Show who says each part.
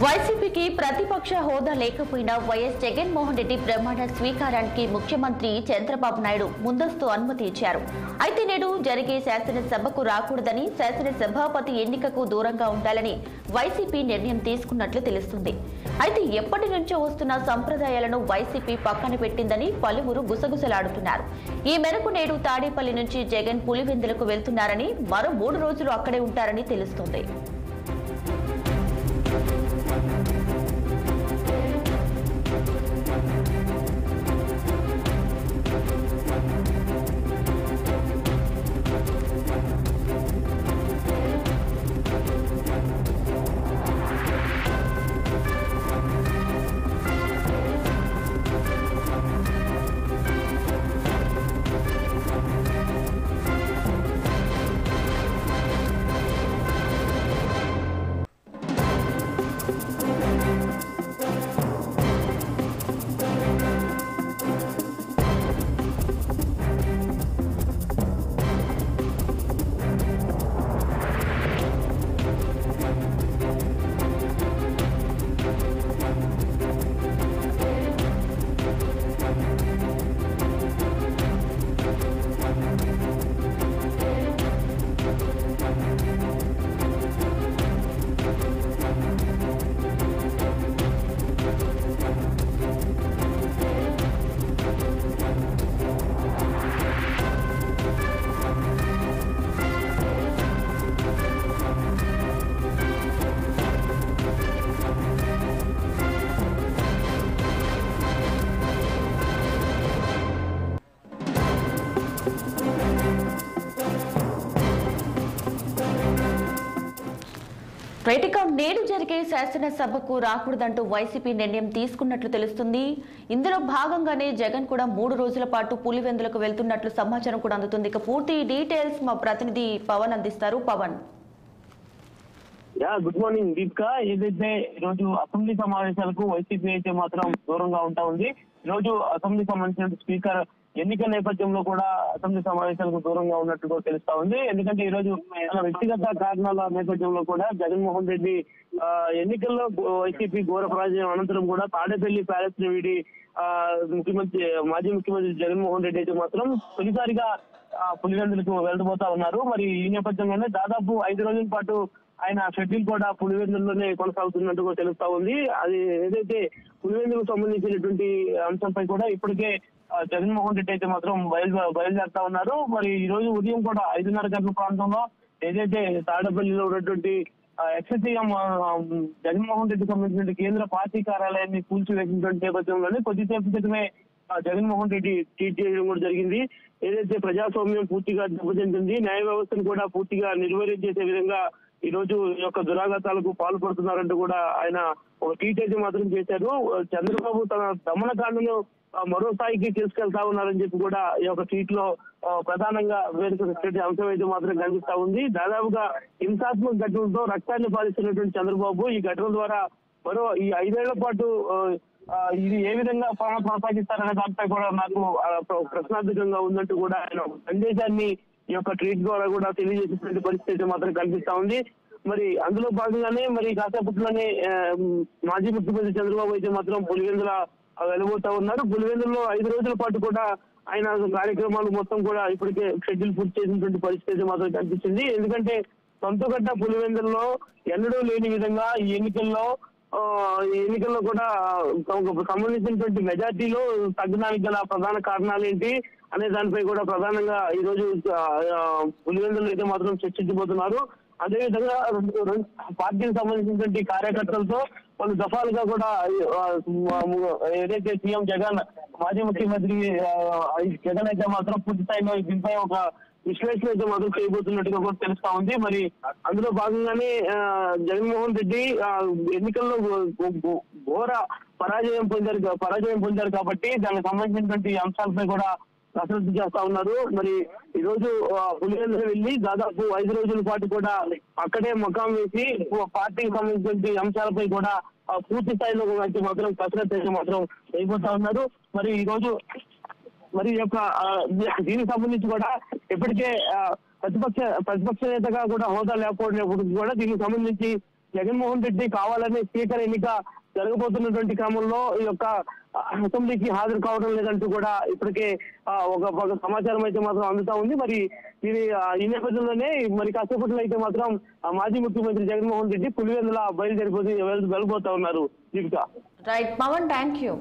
Speaker 1: వైసీపీకి ప్రతిపక్ష హోదా లేకపోయినా వైఎస్ జగన్మోహన్ రెడ్డి ప్రమాణ స్వీకారానికి ముఖ్యమంత్రి చంద్రబాబు నాయుడు ముందస్తు అనుమతి ఇచ్చారు. అయితే నేడు జరిగే శాసనసభకు రాకూడదని, శాసనసభాపతి ఎన్నికకు దూరంగా ఉండాలని వైసీపీ నిర్ణయం తీసుకున్నట్లు తెలుస్తుంది. అయితే ఎప్పటి నుంచో వస్తున్న సంప్రదాయాలను వైసీపీ పక్కన పెట్టిందని పలువురు గుసగుసలాడుతున్నారు. ఈ మేరకు నేడు తాడేపల్లి నుంచి జగన్ పులివెందులకు వెళ్తున్నారని, మరో 3 రోజులు అక్కడే ఉంటారని తెలుస్తోంది. నేడు జరిగే శాసనసభకు రాకూడదంటూ వైసీపీ నిర్ణయం తీసుకున్నట్లు తెలుస్తుంది. ఇందులో భాగంగానే జగన్ కూడా 3 రోజుల పాటు పులివెందులకు వెళ్తున్నట్లు సమాచారం కూడా అందుతుంది. ఇక పూర్తి డీటెయిల్స్ మా ప్రతినిధి పవన్ అందిస్తారు. Pavan,
Speaker 2: good morning Deepika. ఏదైతే ఈరోజు అసెంబ్లీ సమావేశాలకు వైసీపీ అయితే మాత్రం దూరంగా ఉంటా ఉంది. ఈరోజు అసెంబ్లీ సంబంధించిన స్పీకర్ ఎన్నికల నేపథ్యంలో కూడా అసెంబ్లీ సమావేశాలకు దూరంగా ఉన్నట్టు తెలుస్తా ఉంది. ఎందుకంటే ఈ రోజు వ్యక్తిగత కారణాల నేపథ్యంలో కూడా జగన్మోహన్ రెడ్డి ఎన్నికల్లో వైసీపీ ఘోర పరాజయం అనంతరం కూడా తాడేపల్లి ప్యాలెస్ ని వీడి మాజీ ముఖ్యమంత్రి జగన్మోహన్ రెడ్డి అయితే మాత్రం తొలిసారిగా పులివెందులకు వెళ్ళబోతా ఉన్నారు. మరి ఈ నేపథ్యంలోనే దాదాపు 5 రోజుల పాటు ఆయన షెడ్యూల్ కూడా పులివెందుల్లోనే కొనసాగుతున్నట్టు తెలుస్తా ఉంది. అది ఏదైతే పులివెందులకు సంబంధించినటువంటి అంశంపై కూడా ఇప్పటికే జగన్మోహన్ రెడ్డి అయితే మాత్రం బయలుదేరుతా ఉన్నారు. మరి ఈ రోజు ఉదయం కూడా 5:30 గంటల ప్రాంతంలో ఏదైతే తాడేపల్లిలో ఉన్నటువంటి ఎక్స్సీఎం జగన్మోహన్ రెడ్డి సంబంధించిన కేంద్ర పార్టీ కార్యాలయాన్ని కూల్చివేసినటువంటి నేపథ్యంలోనే కొద్దిసేపు క్రితమే జగన్మోహన్ రెడ్డి ట్వీట్ చేయడం కూడా జరిగింది. ఏదైతే ప్రజాస్వామ్యం పూర్తిగా దెబ్బతింటుంది, న్యాయ వ్యవస్థను కూడా పూర్తిగా నిర్వీర్యం చేసే విధంగా ఈ రోజు ఈ యొక్క దురాఘాతాలకు పాల్పడుతున్నారంటూ కూడా ఆయన ఒక ట్వీట్ అయితే మాత్రం చేశారు. చంద్రబాబు తన దమనకాండను మరో స్థాయికి తీసుకెళ్తా ఉన్నారని చెప్పి కూడా ఈ యొక్క ట్వీట్ లో ప్రధానంగా వేడుక అంశం అయితే మాత్రం కనిపిస్తా ఉంది. దాదాపుగా హింసాత్మక ఘటనలతో రక్తాన్ని పాలిస్తున్నటువంటి చంద్రబాబు ఈ ఘటన ద్వారా మరో ఈ 5 ఏళ్ల పాటు ఇది ఏ విధంగా కొనసాగిస్తారనే దానిపై కూడా నాకు ప్రశ్నార్థకంగా ఉందంటూ కూడా ఆయన సందేశాన్ని ఈ యొక్క ట్వీట్ ద్వారా కూడా తెలియజేసేటువంటి పరిస్థితి మాత్రం కనిపిస్తా ఉంది. మరి అందులో భాగంగానే మరి కాసేపట్లోనే మాజీ ముఖ్యమంత్రి చంద్రబాబు అయితే మాత్రం పులివెందుల వెళ్ళబోతా ఉన్నారు. పులివెందుల్లో 5 రోజుల పాటు కూడా ఆయన కార్యక్రమాలు మొత్తం కూడా ఇప్పటికే షెడ్యూల్ పూర్తి చేసినటువంటి పరిస్థితి మాత్రం కనిపిస్తుంది. ఎందుకంటే సొంతగడ్డ పులివెందుల్లో ఎన్నడూ లేని విధంగా ఈ ఎన్నికల్లో కూడా సంబంధించినటువంటి మెజార్టీలో తగ్గడానికి గల ప్రధాన కారణాలు ఏంటి అనే దానిపై కూడా ప్రధానంగా ఈ రోజు పులివెందులు అయితే మాత్రం చర్చించబోతున్నారు. అదేవిధంగా పార్టీకి సంబంధించినటువంటి కార్యకర్తలతో పలు దఫాలుగా కూడా ఏదైతే సీఎం జగన్ మాజీ ముఖ్యమంత్రి జగన్ అయితే మాత్రం పూర్తి స్థాయిలో దీనిపై ఒక విశ్లేషణ అయితే మాత్రం చేయబోతున్నట్టుగా కూడా తెలుస్తా ఉంది. మరి అందులో భాగంగానే జగన్మోహన్ రెడ్డి ఎన్నికల్లో ఘోర పరాజయం పొందారు కాబట్టి దానికి సంబంధించినటువంటి అంశాలపై కూడా కసరత్తు చేస్తా ఉన్నారు. మరి ఈ రోజు పులివెందులు వెళ్లి దాదాపు 5 రోజుల పాటు కూడా అక్కడే మకాం వేసి పార్టీకి సంబంధించిన అంశాలపై కూడా పూర్తి స్థాయిలో అయితే మాత్రం కసరత్తు అయితే మాత్రం అయిపోతా ఉన్నారు. మరి ఈ రోజు మరి యొక్క దీనికి సంబంధించి కూడా ఇప్పటికే ప్రతిపక్ష నేతగా కూడా హోదా లేకపోవడం కూడా దీనికి సంబంధించి జగన్మోహన్ రెడ్డి కావాలనే స్పీకర్ ఎన్నిక జరగబోతున్నటువంటి క్రమంలో ఈ యొక్క అసెంబ్లీకి హాజరు కావడం లేదంటూ కూడా ఇప్పటికే ఒక సమాచారం అయితే మాత్రం అందుతా ఉంది. మరి ఈ నేపథ్యంలోనే మరి కాసేపట్లో అయితే మాత్రం మాజీ ముఖ్యమంత్రి జగన్మోహన్ రెడ్డి పులివెందుల బయలుదేరిపోతే వెళ్ళబోతా ఉన్నారు. Deepika.
Speaker 1: Right Pavan, thank you.